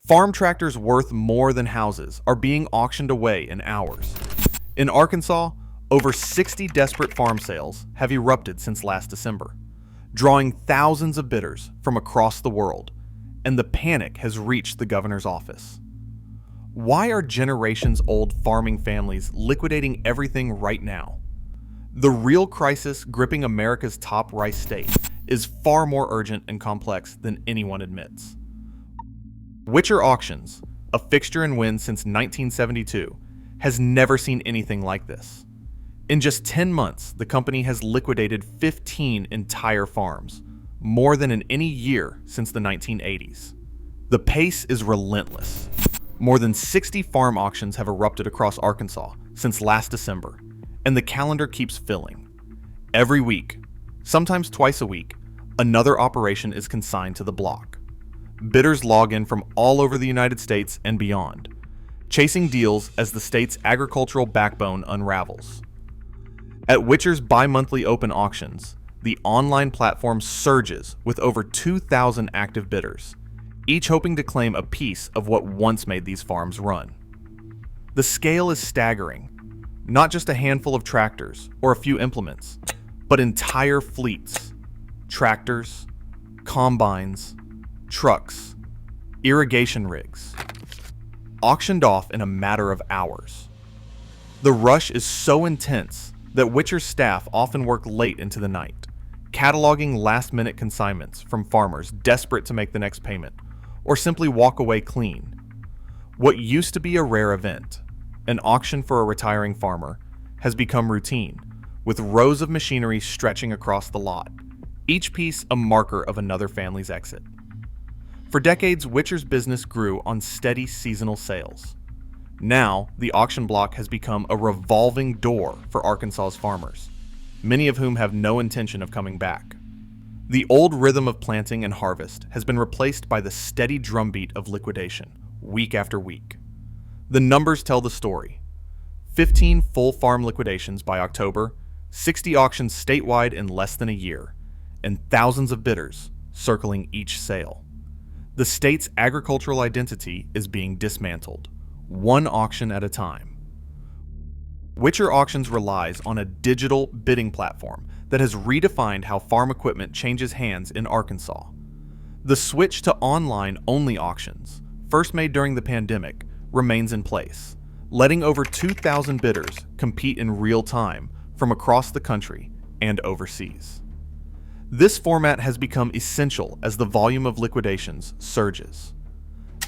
Farm tractors worth more than houses are being auctioned away in hours. In Arkansas, over 60 desperate farm sales have erupted since last December, drawing thousands of bidders from across the world, and the panic has reached the governor's office. Why are generations-old farming families liquidating everything right now? The real crisis gripping America's top rice state is far more urgent and complex than anyone admits. Witcher Auctions, a fixture and win since 1972, has never seen anything like this. In just 10 months, the company has liquidated 15 entire farms, more than in any year since the 1980s. The pace is relentless. More than 60 farm auctions have erupted across Arkansas since last December, and the calendar keeps filling. Every week, sometimes twice a week, another operation is consigned to the block. Bidders log in from all over the United States and beyond, chasing deals as the state's agricultural backbone unravels. At Witcher's bi-monthly open auctions, the online platform surges with over 2,000 active bidders, each hoping to claim a piece of what once made these farms run. The scale is staggering. Not just a handful of tractors or a few implements, but entire fleets, tractors, combines, trucks, irrigation rigs, auctioned off in a matter of hours. The rush is so intense that Witcher's staff often work late into the night, cataloging last-minute consignments from farmers desperate to make the next payment, or simply walk away clean. What used to be a rare event, an auction for a retiring farmer, has become routine, with rows of machinery stretching across the lot, each piece a marker of another family's exit. For decades, Witcher's business grew on steady seasonal sales. Now, the auction block has become a revolving door for Arkansas's farmers, many of whom have no intention of coming back. The old rhythm of planting and harvest has been replaced by the steady drumbeat of liquidation, week after week. The numbers tell the story. 15 full farm liquidations by October, 60 auctions statewide in less than a year, and thousands of bidders circling each sale. The state's agricultural identity is being dismantled, one auction at a time. Witcher Auctions relies on a digital bidding platform that has redefined how farm equipment changes hands in Arkansas. The switch to online-only auctions, first made during the pandemic, remains in place, letting over 2,000 bidders compete in real time from across the country and overseas. This format has become essential as the volume of liquidations surges.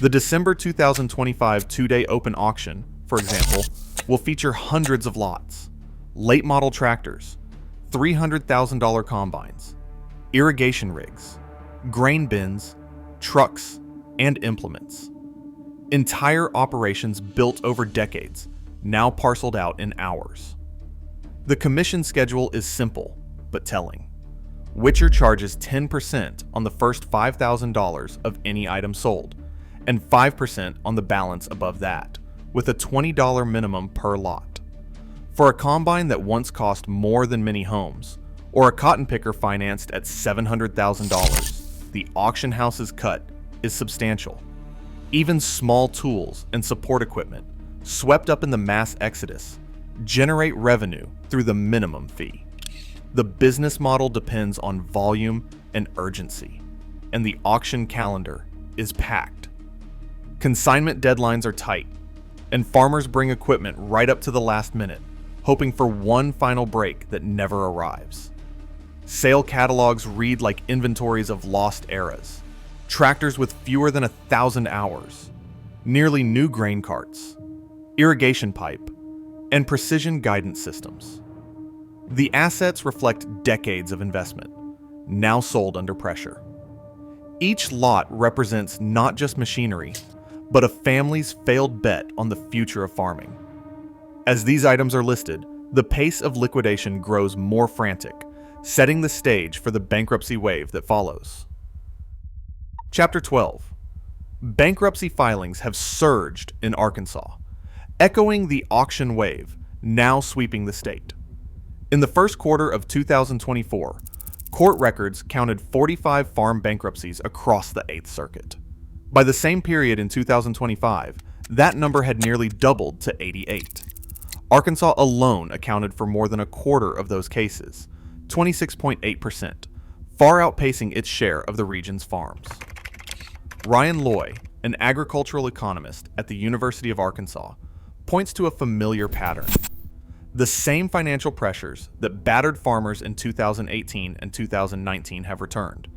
The December 2025 two-day open auction, for example, will feature hundreds of lots, late model tractors, $300,000 combines, irrigation rigs, grain bins, trucks, and implements. Entire operations built over decades, now parceled out in hours. The commission schedule is simple, but telling. Witcher charges 10% on the first $5,000 of any item sold, and 5% on the balance above that, with a $20 minimum per lot. For a combine that once cost more than many homes, or a cotton picker financed at $700,000, the auction house's cut is substantial. Even small tools and support equipment, swept up in the mass exodus, generate revenue through the minimum fee. The business model depends on volume and urgency, and the auction calendar is packed. Consignment deadlines are tight, and farmers bring equipment right up to the last minute, hoping for one final break that never arrives. Sale catalogs read like inventories of lost eras. Tractors with fewer than 1,000 hours, nearly new grain carts, irrigation pipe, and precision guidance systems. The assets reflect decades of investment, now sold under pressure. Each lot represents not just machinery, but a family's failed bet on the future of farming. As these items are listed, the pace of liquidation grows more frantic, setting the stage for the bankruptcy wave that follows. Chapter 12. Bankruptcy filings have surged in Arkansas, echoing the auction wave now sweeping the state. In the first quarter of 2024, court records counted 45 farm bankruptcies across the 8th Circuit. By the same period in 2025, that number had nearly doubled to 88. Arkansas alone accounted for more than a quarter of those cases, 26.8%, far outpacing its share of the region's farms. Ryan Loy, an agricultural economist at the University of Arkansas, points to a familiar pattern. The same financial pressures that battered farmers in 2018 and 2019 have returned,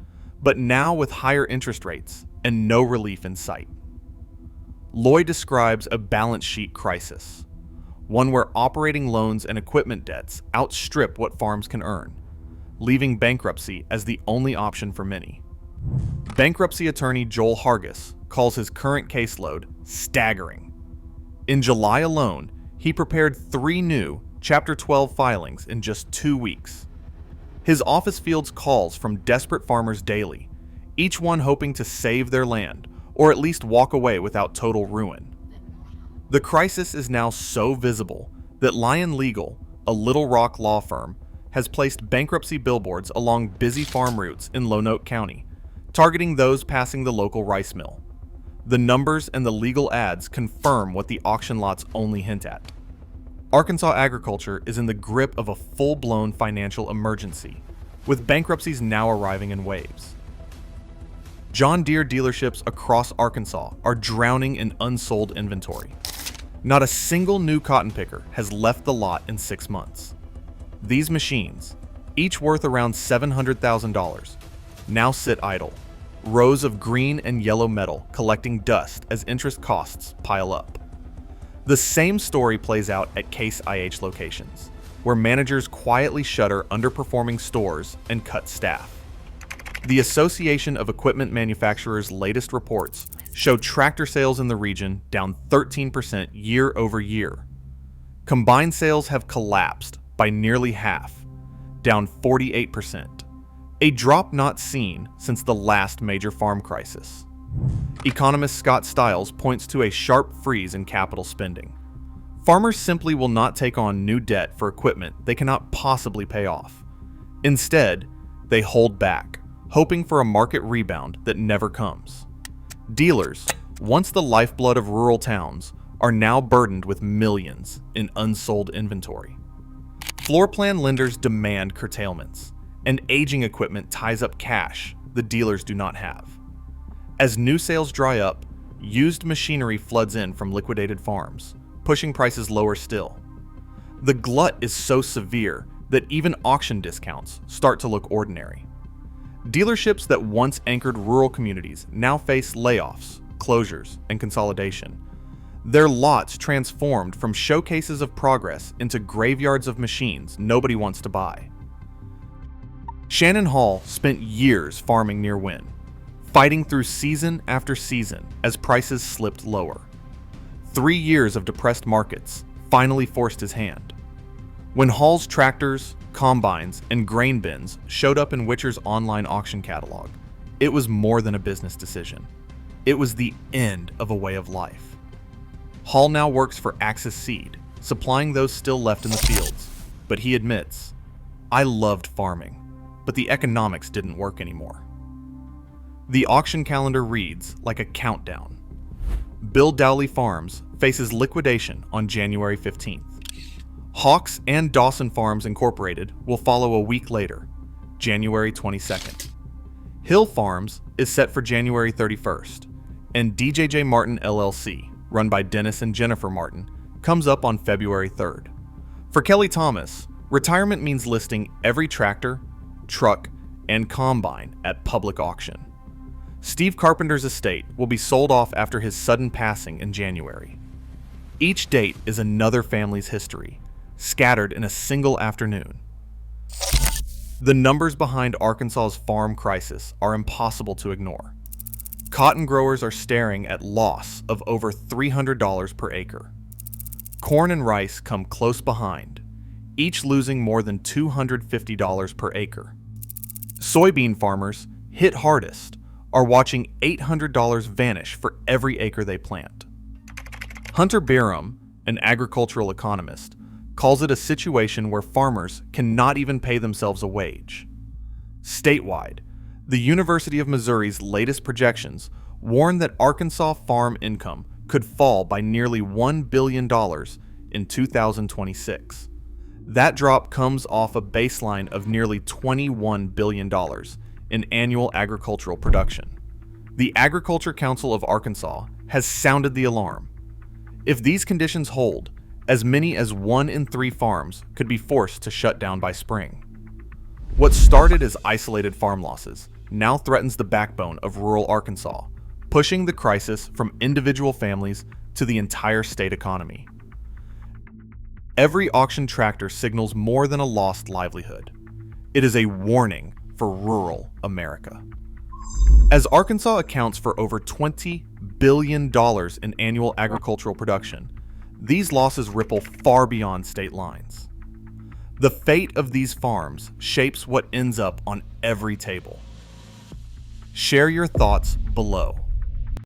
but now with higher interest rates and no relief in sight. Loy describes a balance sheet crisis, one where operating loans and equipment debts outstrip what farms can earn, leaving bankruptcy as the only option for many. Bankruptcy attorney Joel Hargis calls his current caseload staggering. In July alone, he prepared 3 new Chapter 12 filings in just 2 weeks. His office fields calls from desperate farmers daily, each one hoping to save their land or at least walk away without total ruin. The crisis is now so visible that Lion Legal, a Little Rock law firm, has placed bankruptcy billboards along busy farm routes in Lonoke County, targeting those passing the local rice mill. The numbers and the legal ads confirm what the auction lots only hint at. Arkansas agriculture is in the grip of a full-blown financial emergency, with bankruptcies now arriving in waves. John Deere dealerships across Arkansas are drowning in unsold inventory. Not a single new cotton picker has left the lot in 6 months. These machines, each worth around $700,000, now sit idle, rows of green and yellow metal collecting dust as interest costs pile up. The same story plays out at Case IH locations, where managers quietly shutter underperforming stores and cut staff. The Association of Equipment Manufacturers' latest reports show tractor sales in the region down 13% year over year. Combined sales have collapsed by nearly half, down 48%, a drop not seen since the last major farm crisis. Economist Scott Stiles points to a sharp freeze in capital spending. Farmers simply will not take on new debt for equipment they cannot possibly pay off. Instead, they hold back, hoping for a market rebound that never comes. Dealers, once the lifeblood of rural towns, are now burdened with millions in unsold inventory. Floor plan lenders demand curtailments, and aging equipment ties up cash the dealers do not have. As new sales dry up, used machinery floods in from liquidated farms, pushing prices lower still. The glut is so severe that even auction discounts start to look ordinary. Dealerships that once anchored rural communities now face layoffs, closures, and consolidation. Their lots transformed from showcases of progress into graveyards of machines nobody wants to buy. Shannon Hall spent years farming near Wynn, fighting through season after season as prices slipped lower. 3 years of depressed markets finally forced his hand. When Hall's tractors, combines, and grain bins showed up in Witcher's online auction catalog, it was more than a business decision. It was the end of a way of life. Hall now works for Axis Seed, supplying those still left in the fields, but he admits, "I loved farming, but the economics didn't work anymore." The auction calendar reads like a countdown. Bill Dooley Farms faces liquidation on January 15th. Hawks and Dawson Farms Incorporated will follow a week later, January 22nd. Hill Farms is set for January 31st, and DJJ Martin LLC, run by Dennis and Jennifer Martin, comes up on February 3rd. For Kelly Thomas, retirement means listing every tractor, truck, and combine at public auction. Steve Carpenter's estate will be sold off after his sudden passing in January. Each date is another family's history, scattered in a single afternoon. The numbers behind Arkansas's farm crisis are impossible to ignore. Cotton growers are staring at loss of over $300 per acre. Corn and rice come close behind, each losing more than $250 per acre. Soybean farmers, hit hardest, are watching $800 vanish for every acre they plant. Hunter Byram, an agricultural economist, calls it a situation where farmers cannot even pay themselves a wage. Statewide, the University of Missouri's latest projections warned that Arkansas farm income could fall by nearly $1 billion in 2026. That drop comes off a baseline of nearly $21 billion in annual agricultural production. The Agriculture Council of Arkansas has sounded the alarm. If these conditions hold, as many as 1 in 3 farms could be forced to shut down by spring. What started as isolated farm losses now threatens the backbone of rural Arkansas, pushing the crisis from individual families to the entire state economy. Every auction tractor signals more than a lost livelihood. It is a warning for rural America. As Arkansas accounts for over $20 billion in annual agricultural production, these losses ripple far beyond state lines. The fate of these farms shapes what ends up on every table. Share your thoughts below.